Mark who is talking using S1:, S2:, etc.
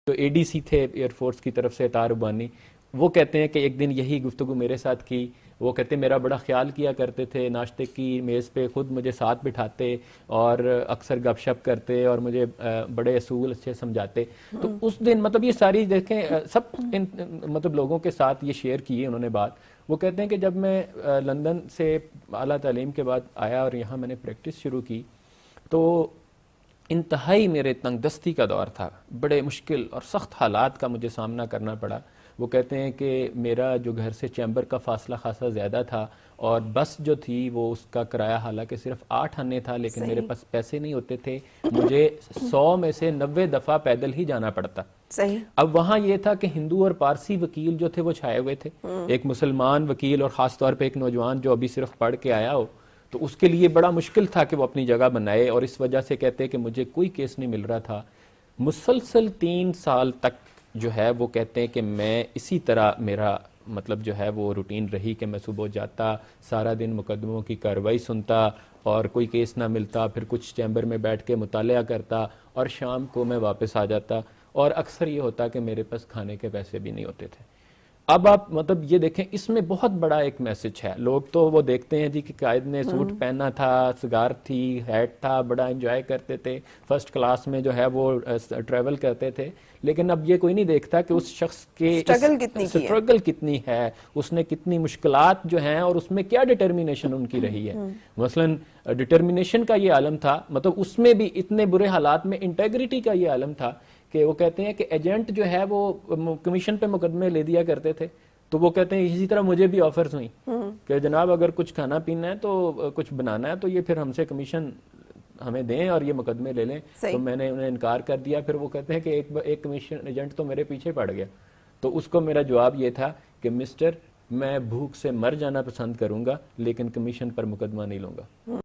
S1: جو اے D C تھے air force کی طرف سے عطار ربانی، وہ کہتے ہیں کہ ایک دن یہی گفتگو میرے ساتھ کی. وہ کہتے ہیں میرا بڑا خیال کیا کرتے تھے، ناشتے کی میز پہ خود مجھے ساتھ بٹھاتے اور اکثر گپ شپ کرتے اور مجھے بڑے اصول اچھے سمجھاتے. تو اس دن مطلب یہ ساری دیکھیں سب مطلب لوگوں کے ساتھ یہ شیئر کی انہوں نے بات. وہ کہتے ہیں کہ جب میں لندن سے اعلیٰ تعلیم کے بعد آیا اور یہاں میں نے پریکٹس شروع کی تو انتہائی میرے تنگ دستی کا دور تھا، بڑے مشکل اور سخت حالات کا مجھے سامنا کرنا پڑا. وہ کہتے ہیں کہ میرا جو گھر سے چیمبر کا فاصلہ خاصا زیادہ تھا اور بس جو تھی وہ اس کا کرایہ حالانکہ صرف 8 آنے تھا، لیکن میرے پاس پیسے نہیں ہوتے تھے، مجھے 100 میں سے 90 دفعہ پیدل ہی جانا پڑتا.
S2: صحیح.
S1: اب وہاں یہ تھا کہ ہندو اور پارسی وکیل جو تھے وہ چھائے ہوئے تھے، ایک مسلمان وکیل اور خاص طور پہ ایک نوجوان جو ابھی صرف پڑھ کے آیا ہو تو اس کے لیے بڑا مشکل تھا کہ وہ اپنی جگہ بنائے. اور اس وجہ سے کہتے کہ مجھے کوئی کیس نہیں مل رہا تھا. مسلسل 3 سال تک جو ہے وہ کہتے ہیں کہ میں اسی طرح میرا مطلب جو ہے وہ روٹین رہی کہ میں صبح جاتا، سارا دن مقدموں کی کارروائی سنتا اور کوئی کیس نہ ملتا، پھر کچھ چیمبر میں بیٹھ کے مطالعہ کرتا اور شام کو میں واپس آ جاتا. اور اکثر یہ ہوتا کہ میرے پاس کھانے کے پیسے بھی نہیں ہوتے تھے. اب آپ مطلب یہ دیکھیں اس میں بہت بڑا ایک میسج ہے. لوگ تو وہ دیکھتے ہیں جی کہ قائد نے سوٹ پہنا تھا، سگار تھی، ہیٹ تھا، بڑا انجوائے کرتے تھے، فرسٹ کلاس میں جو ہے وہ ٹریول کرتے تھے، لیکن اب یہ کوئی نہیں دیکھتا کہ اس شخص کے سٹرگل کتنی ہے، اس نے کتنی مشکلات جو ہیں اور اس میں کیا ڈٹرمینیشن ان کی رہی ہے. مثلاً ڈٹرمینیشن کا یہ عالم تھا، مطلب اس میں بھی اتنے برے حالات میں انٹیگریٹی کا یہ عالم تھا کہ وہ کہتے ہیں کہ ایجنٹ جو ہے وہ کمیشن پہ مقدمے لے دیا کرتے تھے. تو وہ کہتے ہیں اسی طرح مجھے بھی آفرز ہوئی کہ جناب اگر کچھ کھانا پینا ہے تو کچھ بنانا ہے تو یہ پھر ہم سے کمیشن ہمیں دیں اور یہ مقدمے لے لیں. تو میں نے انہیں انکار کر دیا. پھر وہ کہتے ہیں کہ ایک کمیشن ایجنٹ تو میرے پیچھے پڑ گیا. تو اس کو میرا جواب یہ تھا کہ مسٹر میں بھوک سے مر جانا پسند کروں گا لیکن کمیشن پر مقدمہ نہیں لوں گا.